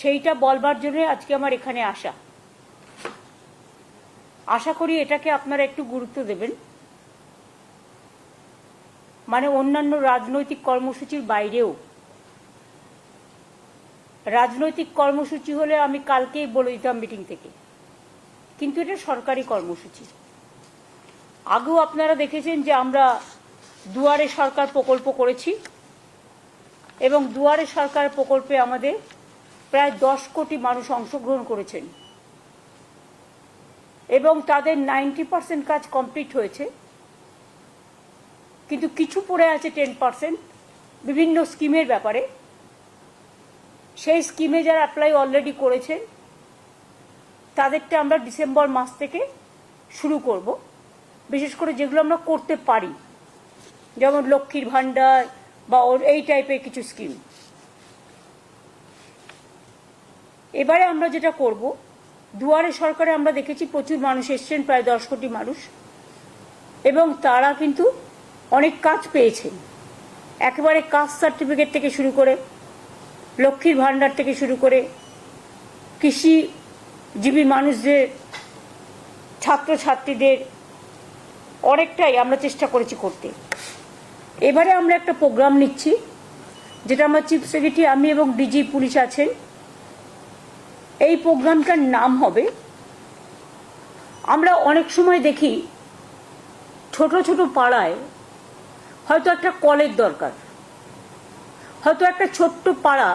সেইটা বলবার জন্য আজকে আমার এখানে আসা। আশা করি এটাকে আপনারা একটু গুরুত্ব দেবেন। মানে অন্যান্য রাজনৈতিক কর্মসূচির বাইরেও, রাজনৈতিক কর্মসূচি হলে আমি কালকেই বলে দিতাম মিটিং থেকে, কিন্তু এটা সরকারি কর্মসূচি। আগেও আপনারা দেখেছেন যে আমরা দুয়ারে সরকার প্রকল্প করেছি এবং দুয়ারে সরকার প্রকল্পে আমাদের প্রায় 10 কোটি মানুষ অংশগ্রহণ করেছেন এবং তাদের 90% কাজ কমপ্লিট হয়েছে, কিন্তু কিছু পড়ে আছে 10% বিভিন্ন স্কিমের ব্যাপারে। সেই স্কিমে যারা অ্যাপ্লাই অলরেডি করেছেন তাদেরটা আমরা ডিসেম্বর মাস থেকে শুরু করব, বিশেষ করে যেগুলো আমরা করতে পারি, যেমন লক্ষ্মীর ভাণ্ডার বা এই টাইপের কিছু স্কিম। এবারে আমরা যেটা করব, দুয়ারে সরকারে আমরা দেখেছি প্রচুর মানুষ এসছেন, প্রায় 10 কোটি মানুষ, এবং তারা কিন্তু অনেক কাজ পেয়েছেন। একেবারে কাস্ট সার্টিফিকেট থেকে শুরু করে, লক্ষ্মীর ভাণ্ডার থেকে শুরু করে, কৃষিজীবী মানুষদের, ছাত্রছাত্রীদের অনেকটাই আমরা চেষ্টা করেছি করতে। এবারে আমরা একটা প্রোগ্রাম নিচ্ছি, যেটা আমার চিফ সেক্রেটারি, আমি এবং ডিজি পুলিশ আছেন। এই প্রোগ্রামটার নাম হবে, আমরা অনেক সময় দেখি ছোট ছোট পাড়ায় হয়তো একটা কলের দরকার, হয়তো একটা ছোট্ট পাড়া,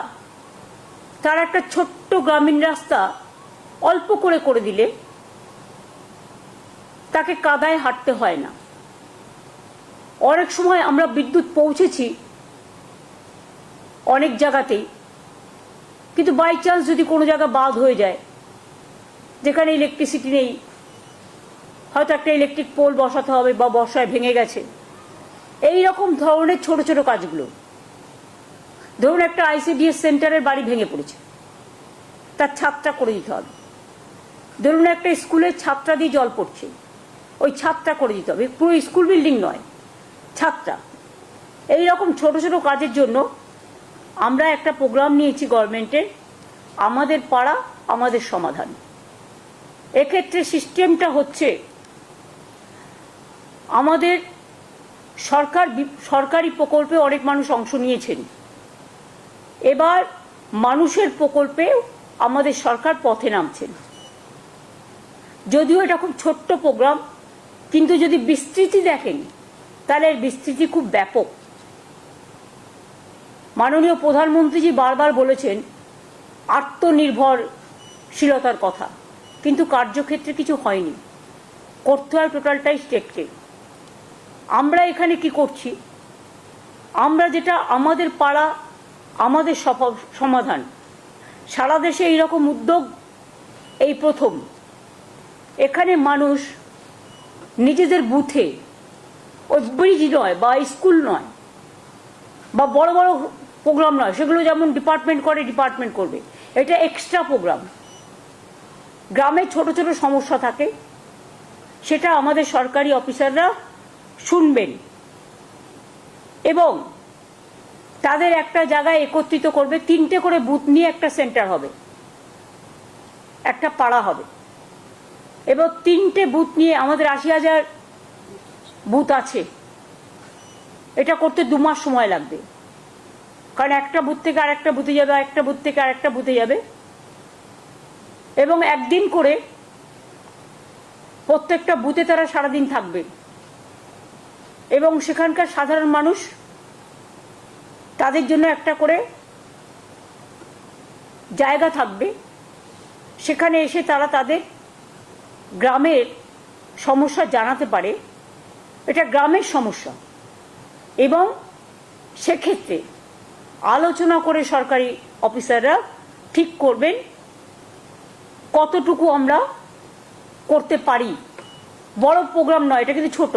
তার একটা ছোট্ট গ্রামীণ রাস্তা অল্প করে করে দিলে তাকে কাদায় হাঁটতে হয় না। অনেক সময় আমরা বিদ্যুৎ পৌঁছেছি অনেক জায়গাতেই, কিন্তু বাই চান্স যদি কোনো জায়গা বাদ হয়ে যায়, যেখানে ইলেকট্রিসিটি নেই, হয়তো একটা ইলেকট্রিক পোল বসাতে হবে বা বর্ষায় ভেঙে গেছে, এই রকম ধরনের ছোট ছোট কাজগুলো। ধরুন একটা আইসিডিএস সেন্টারের বাড়ি ভেঙে পড়েছে, তার ছাদটা করে দিতে হবে। ধরুন একটা স্কুলের ছাদটা দিয়ে জল পড়ছে, ওই ছাদটা করে দিতে হবে, পুরো স্কুল বিল্ডিং নয়, ছাদটা। এই রকম ছোট ছোট কাজের জন্য আমরা একটা প্রোগ্রাম নিয়েছি গভর্নমেন্টের, আমাদের পাড়া আমাদের সমাধান। এক্ষেত্রে সিস্টেমটা হচ্ছে, আমাদের সরকারি প্রকল্পে অনেক মানুষ অংশ নিয়েছেন, এবার মানুষের প্রকল্পে আমাদের সরকার পথে নামছেন। যদিও এটা খুব ছোট্ট প্রোগ্রাম, কিন্তু যদি বিস্তৃতি দেখেন তাহলে এর বিস্তৃতি খুব ব্যাপক। মাননীয় প্রধানমন্ত্রীজি বারবার বলেছেন আত্মনির্ভরশীলতার কথা, কিন্তু কার্যক্ষেত্রে কিছু হয়নি, করতে হয় টোটালটাই স্টেটকে। আমরা এখানে কি করছি, আমরা যেটা আমাদের পাড়া আমাদের সমাধান, সারা দেশে এইরকম উদ্যোগ এই প্রথম। এখানে মানুষ নিজেদের বুথে, ওই ব্রিজ নয় বা স্কুল নয় বা বড় বড় প্রোগ্রাম নয়, সেগুলো যেমন ডিপার্টমেন্ট করে ডিপার্টমেন্ট করবে, এটা এক্সট্রা প্রোগ্রাম। গ্রামে ছোট ছোট সমস্যা থাকে, সেটা আমাদের সরকারি অফিসাররা শুনবেন এবং তাদের একটা জায়গায় একত্রিত করবে। 3টে করে বুথ নিয়ে একটা সেন্টার হবে, একটা পাড়া হবে, এবং 3টে বুথ নিয়ে আমাদের 80,000 বুথ আছে। এটা করতে 2 মাস সময় লাগবে, কারণ একটা বুথ থেকে আরেকটা বুথে যাবে, একটা বুথ থেকে আরেকটা বুথে যাবে, এবং একদিন করে প্রত্যেকটা বুথে তারা সারাদিন থাকবে এবং সেখানকার সাধারণ মানুষ, তাদের জন্য একটা করে জায়গা থাকবে, সেখানে এসে তারা তাদের গ্রামের সমস্যা জানাতে পারে। এটা গ্রামের সমস্যা, এবং সেক্ষেত্রে আলোচনা করে সরকারি অফিসাররা ঠিক করবেন কতটুকু আমরা করতে পারি। বড় প্রোগ্রাম নয়, এটা কিন্তু ছোট।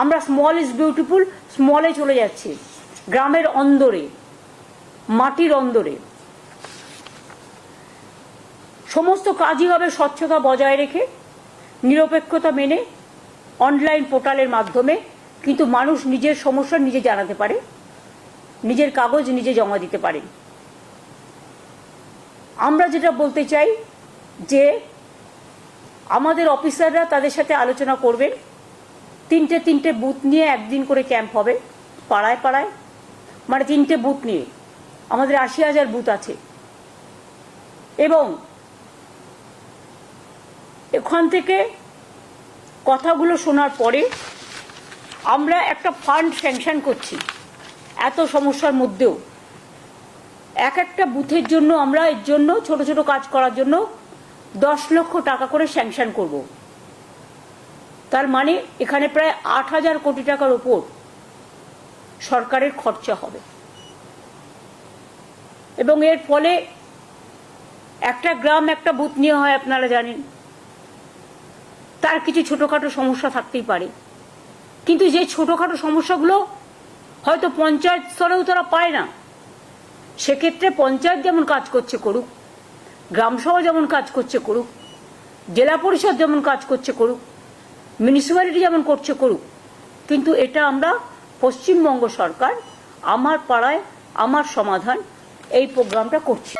আমরা স্মল ইজ বিউটিফুল, স্মলে চলে যাচ্ছি, গ্রামের অন্দরে, মাটির অন্দরে। সমস্ত কাজই হবে স্বচ্ছতা বজায় রেখে, নিরপেক্ষতা মেনে, অনলাইন পোর্টালের মাধ্যমে, কিন্তু মানুষ নিজের সমস্যা নিজে জানাতে পারে, নিজের কাগজ নিজে জমা দিতে পারেন। আমরা যেটা বলতে চাই যে আমাদের অফিসাররা তাদের সাথে আলোচনা করবেন, তিনটে বুথ নিয়ে একদিন করে ক্যাম্প হবে পাড়ায় পাড়ায়, মানে 3টে বুথ নিয়ে, আমাদের 80,000 বুথ আছে। এবং এখান থেকে কথাগুলো শোনার পরে আমরা একটা ফান্ড স্যাংশন করছি। এত সমস্যার মধ্যেও একটা বুথের জন্য আমরা এর জন্য ছোট ছোট কাজ করার জন্য 10 লক্ষ টাকা করে স্যাংশন করব। তার মানে এখানে প্রায় 8,000 কোটি টাকার উপর সরকারের খরচা হবে। এবং এর ফলে একটা গ্রাম একটা বুথ নিয়ে হয়, আপনারা জানেন, তার কিছু ছোটোখাটো সমস্যা থাকতেই পারে, কিন্তু যে ছোটোখাটো সমস্যাগুলো হয়তো পঞ্চায়েত স্তরেও তারা পায় না, সেক্ষেত্রে পঞ্চায়েত যেমন কাজ করছে করুক, গ্রামসভা যেমন কাজ করছে করুক, জেলা পরিষদ যেমন কাজ করছে করুক, মিউনিসিপ্যালিটি যেমন করছে করুক, কিন্তু এটা আমরা পশ্চিমবঙ্গ সরকার আমার পাড়ায় আমার সমাধান এই প্রোগ্রামটা করছি।